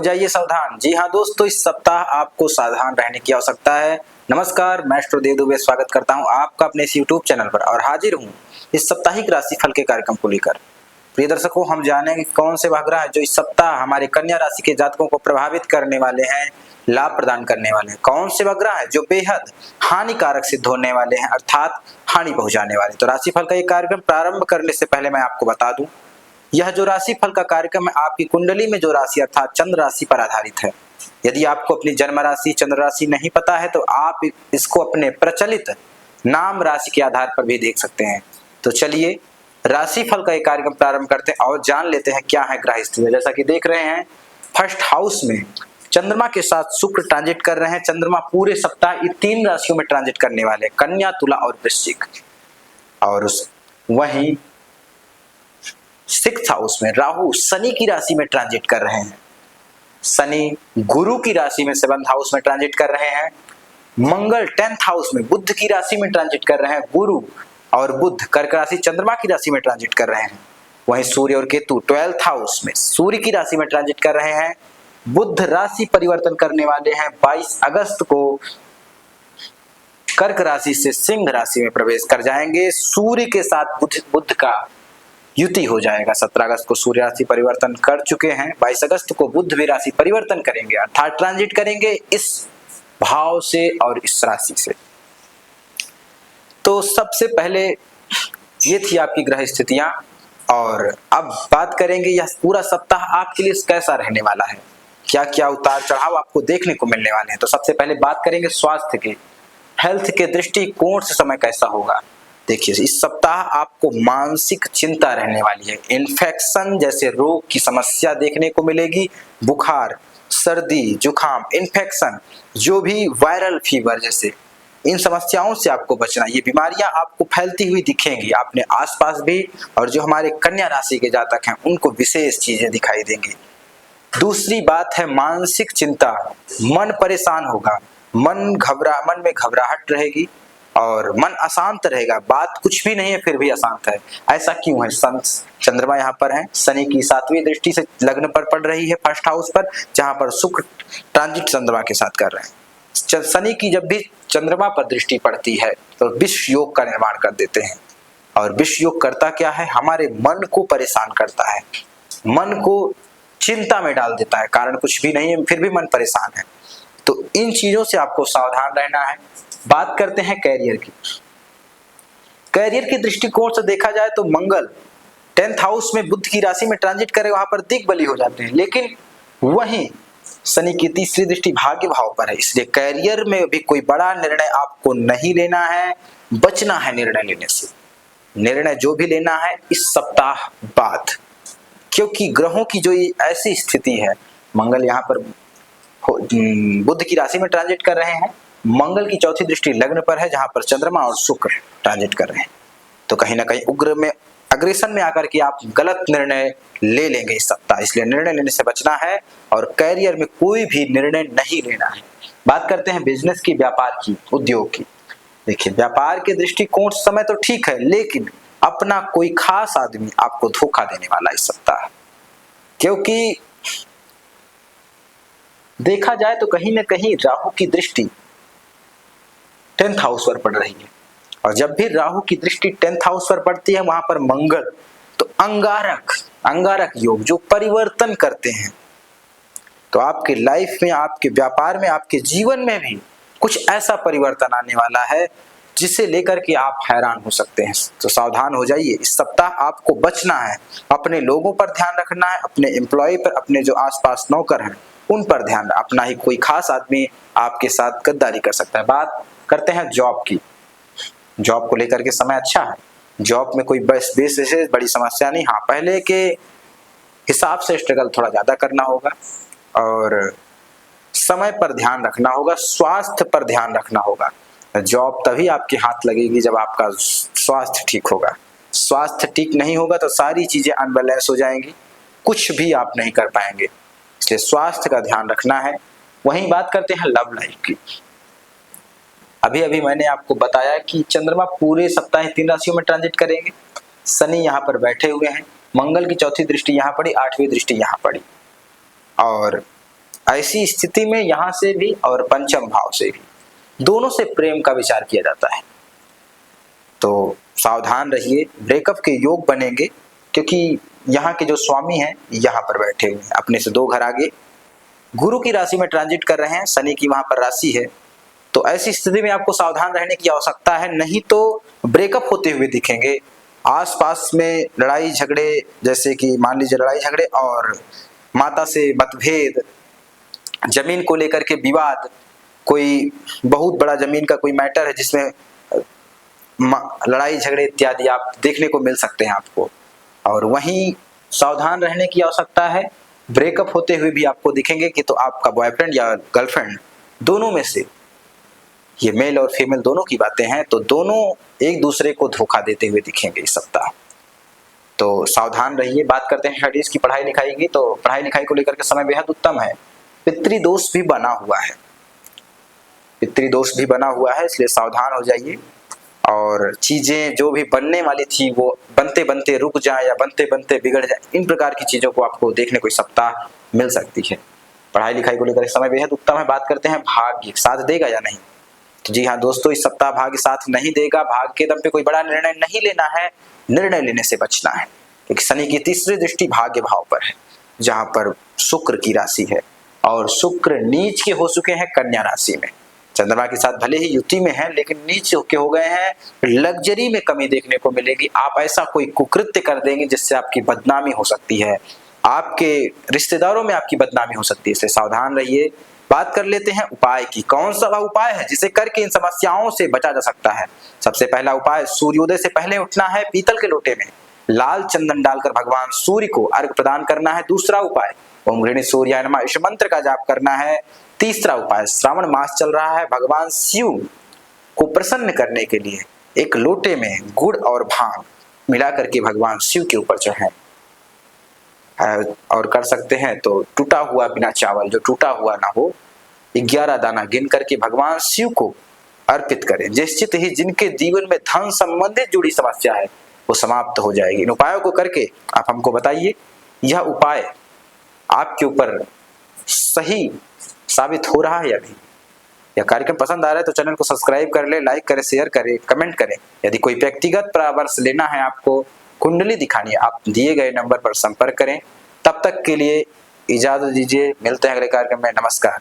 जाइए सावधान। जी हाँ दोस्तों, इस सप्ताह आपको सावधान रहने की आवश्यकता है। नमस्कार, मैं एस्ट्रो देव दुबे स्वागत करता हूँ आपका अपने इस यूट्यूब चैनल पर और हाजिर हूँ इस साप्ताहिक राशिफल के कार्यक्रम को लेकर। प्रिय दर्शकों, हम जानेंगे कौन से ग्रह हैं जो इस सप्ताह हमारे कन्या राशि के जातकों को प्रभावित करने वाले हैं, लाभ प्रदान करने वाले हैं। कौन से ग्रह हैं जो बेहद हानिकारक सिद्ध होने वाले हैं, अर्थात हानि पहुंचाने वाले। तो राशिफल का ये कार्यक्रम प्रारंभ करने से पहले मैं आपको बता दूं, यह जो राशिफल का कार्यक्रम है आपकी कुंडली में जो राशि अर्थात चंद्र राशि पर आधारित है। यदि आपको अपनी जन्म राशि चंद्र राशि नहीं पता है तो आप इसको अपने प्रचलित नाम राशि के आधार पर भी देख सकते हैं। तो चलिए राशिफल का एक कार्यक्रम प्रारंभ करते हैं और जान लेते हैं क्या है ग्रह स्थिति। जैसा कि देख रहे हैं, फर्स्ट हाउस में चंद्रमा के साथ शुक्र ट्रांजिट कर रहे हैं। चंद्रमा पूरे सप्ताह ये 3 राशियों में ट्रांजिट करने वाले, कन्या, तुला और वृश्चिक। और वहीं 6th हाउस में राहु शनि की राशि में ट्रांजिट कर रहे हैं। शनि गुरु की राशि में 7th हाउस में ट्रांजिट कर रहे हैं। मंगल 10th हाउस में बुध की राशि में ट्रांजिट कर रहे हैं। गुरु और बुध कर्क राशि चंद्रमा की राशि में ट्रांजिट कर रहे हैं। वहीं सूर्य और केतु 12th हाउस में सूर्य की राशि में ट्रांजिट कर रहे हैं। बुध राशि परिवर्तन करने वाले हैं। 22 अगस्त को कर्क राशि से सिंह राशि में प्रवेश कर जाएंगे। सूर्य के साथ बुध का युति हो जाएगा। 17 अगस्त को सूर्य राशि परिवर्तन कर चुके हैं। 22 अगस्त को बुध भी राशि परिवर्तन करेंगे, अर्थात ट्रांजिट करेंगे इस भाव से और इस राशि से। तो सबसे पहले ये थी आपकी ग्रह स्थितियां, और अब बात करेंगे यह पूरा सप्ताह आपके लिए कैसा रहने वाला है, क्या क्या उतार चढ़ाव आपको देखने को मिलने वाले हैं। तो सबसे पहले बात करेंगे स्वास्थ्य के, हेल्थ के दृष्टिकोण से समय कैसा होगा। देखिए, इस सप्ताह आपको मानसिक चिंता रहने वाली है। इन्फेक्शन जैसे रोग की समस्या देखने को मिलेगी। बुखार, सर्दी, जुकाम, इन्फेक्शन, जो भी वायरल फीवर जैसे इन समस्याओं से आपको बचना। ये बीमारियां आपको फैलती हुई दिखेंगी अपने आसपास भी, और जो हमारे कन्या राशि के जातक हैं उनको विशेष चीजें दिखाई देंगी। दूसरी बात है मानसिक चिंता, मन परेशान होगा, मन में घबराहट रहेगी और मन अशांत रहेगा। बात कुछ भी नहीं है फिर भी अशांत है। ऐसा क्यों है? चंद्रमा यहाँ पर है, शनि की 7वीं दृष्टि से लग्न पर पड़ रही है फर्स्ट हाउस पर, जहां पर शुक्र ट्रांजिट चंद्रमा के साथ कर रहे हैं। शनि की जब भी चंद्रमा पर दृष्टि पड़ती है तो विष योग का निर्माण कर देते हैं। और विष योग करता क्या है? हमारे मन को परेशान करता है, मन को चिंता में डाल देता है। कारण कुछ भी नहीं है फिर भी मन परेशान है। तो इन चीजों से आपको सावधान रहना है। बात करते हैं कैरियर की। कैरियर के दृष्टिकोण से देखा जाए तो मंगल 10th हाउस में बुध की राशि में ट्रांजिट करे, वहां पर दिग्बली हो जाते हैं। लेकिन वहीं शनि की 3री दृष्टि भाग्य भाव पर है, इसलिए कैरियर में भी कोई बड़ा निर्णय आपको नहीं लेना है, बचना है निर्णय लेने से। निर्णय जो भी लेना है इस सप्ताह बाद, क्योंकि ग्रहों की जो ऐसी स्थिति है, मंगल यहाँ पर बुध की राशि में ट्रांजिट कर रहे हैं। मंगल की 4थी दृष्टि लग्न पर है, जहां पर चंद्रमा और शुक्र ट्रांजिट कर रहे हैं। तो कहीं ना कहीं उग्र में अग्रेशन में आकर के आप गलत निर्णय ले लेंगे इस सप्ताह, इसलिए निर्णय लेने से बचना है और कैरियर में कोई भी निर्णय नहीं लेना है। बात करते हैं बिजनेस की, व्यापार की, उद्योग की। देखिए, व्यापार के दृष्टिकोण समय तो ठीक है, लेकिन अपना कोई खास आदमी आपको धोखा देने वाला इस सप्ताह, क्योंकि देखा जाए तो कहीं ना कहीं राहु की दृष्टि 10th हाउस पर पड़ रही है, और जब भी राहु की दृष्टि 10th हाउस पर पड़ती है वहां पर मंगल तो अंगारक योग जो परिवर्तन करते हैं। तो आपके लाइफ में, आपके व्यापार में, आपके जीवन में भी कुछ ऐसा परिवर्तन आने वाला है जिसे लेकर के आप हैरान हो सकते हैं। तो सावधान हो जाइए, इस सप्ताह आपको बचना है। अपने लोगों पर ध्यान रखना है, अपने एम्प्लॉय पर, अपने जो आसपास नौकर हैं उन पर ध्यान। अपना ही कोई खास आदमी आपके साथ गद्दारी कर सकता है। बात करते हैं जॉब की। जॉब को लेकर के समय अच्छा है, जॉब में कोई विशेष बड़ी समस्या नहीं। हाँ, पहले के हिसाब से स्ट्रगल थोड़ा ज्यादा करना होगा और समय पर ध्यान रखना होगा, स्वास्थ्य पर ध्यान रखना होगा। जॉब तभी आपके हाथ लगेगी जब आपका स्वास्थ्य ठीक होगा। स्वास्थ्य ठीक नहीं होगा तो सारी चीजें अनबैलेंस हो जाएंगी, कुछ भी आप नहीं कर पाएंगे, इसलिए स्वास्थ्य का ध्यान रखना है। वहीं बात करते हैं लव लाइफ की। अभी मैंने आपको बताया कि चंद्रमा पूरे सप्ताह 3 राशियों में ट्रांजिट करेंगे। शनि यहाँ पर बैठे हुए हैं, मंगल की 4थी दृष्टि यहाँ पड़ी, 8वीं दृष्टि यहाँ पड़ी, और ऐसी स्थिति में यहाँ से भी और पंचम भाव से भी, दोनों से प्रेम का विचार किया जाता है। तो सावधान रहिए, ब्रेकअप के योग बनेंगे, क्योंकि यहाँ के जो स्वामी हैं यहाँ पर बैठे हुए हैं, अपने से 2 घर आगे गुरु की राशि में ट्रांजिट कर रहे हैं, शनि की वहां पर राशि है। तो ऐसी स्थिति में आपको सावधान रहने की आवश्यकता है, नहीं तो ब्रेकअप होते हुए दिखेंगे। आसपास में लड़ाई झगड़े, जैसे कि मान लीजिए लड़ाई झगड़े और माता से मतभेद, जमीन को लेकर के विवाद, कोई बहुत बड़ा जमीन का कोई मैटर है जिसमें लड़ाई झगड़े इत्यादि आप देखने को मिल सकते हैं आपको। और वहीं सावधान रहने की आवश्यकता है, ब्रेकअप होते हुए भी आपको दिखेंगे कि तो आपका बॉयफ्रेंड या गर्लफ्रेंड, दोनों में से, ये मेल और फीमेल दोनों की बातें हैं, तो दोनों एक दूसरे को धोखा देते हुए दिखेंगे इस सप्ताह। तो सावधान रहिए। बात करते हैं स्टडीज की, पढ़ाई लिखाई की। तो पढ़ाई लिखाई को लेकर के समय बेहद उत्तम है। पितृदोष भी बना हुआ है, पितृदोष भी बना हुआ है, इसलिए सावधान हो जाइए। और चीजें जो भी बनने वाली थी वो बनते बनते रुक जाए या बनते बनते बिगड़ जाए, इन प्रकार की चीजों को आपको देखने को इस सप्ताह मिल सकती है। पढ़ाई लिखाई को लेकर समय बेहद उत्तम है। बात करते हैं भाग्य साथ देगा या नहीं। तो जी हाँ दोस्तों, इस सप्ताह भाग्य साथ नहीं देगा। भाग्य के दम पे कोई बड़ा निर्णय नहीं लेना है, निर्णय लेने से बचना है, क्योंकि शनि की तीसरी दृष्टि भाग्य भाव पर है, जहां पर शुक्र की राशि है और शुक्र नीच के हो चुके हैं कन्या राशि में। चंद्रमा के साथ भले ही युति में है, लेकिन नीच के हो गए हैं। लग्जरी में कमी देखने को मिलेगी। आप ऐसा कोई कुकृत्य कर देंगे जिससे आपकी बदनामी हो सकती है, आपके रिश्तेदारों में आपकी बदनामी हो सकती है, इससे सावधान रहिए। बात कर लेते हैं उपाय की। कौन सा वह उपाय है जिसे करके इन समस्याओं से बचा जा सकता है। सबसे पहला उपाय, सूर्योदय से पहले उठना है, पीतल के लोटे में लाल चंदन डालकर भगवान सूर्य को अर्घ्य प्रदान करना है। दूसरा उपाय, ओम गृणी सूर्याय नमः इस मंत्र का जाप करना है। तीसरा उपाय, श्रावण मास चल रहा है, भगवान शिव को प्रसन्न करने के लिए एक लोटे में गुड़ और भांग मिला करके भगवान शिव के ऊपर चढ़ाएं। और कर सकते हैं तो टूटा हुआ बिना चावल, जो टूटा हुआ ना हो, 11 दाना गिन करके भगवान शिव को अर्पित करें। निश्चित ही जिनके जीवन में धन संबंधित जुड़ी समस्या है वो समाप्त हो जाएगी। इन उपायों को करके आप हमको बताइए, यह उपाय आपके ऊपर सही साबित हो रहा है या नहीं। यह कार्यक्रम पसंद आ रहा है तो चैनल को सब्सक्राइब कर ले, लाइक करें, शेयर करें, कमेंट करें। यदि कोई व्यक्तिगत परामर्श लेना है, आपको कुंडली दिखानी है, आप दिए गए नंबर पर संपर्क करें। तब तक के लिए इजाजत दीजिए, मिलते हैं अगले कार्यक्रम में। नमस्कार।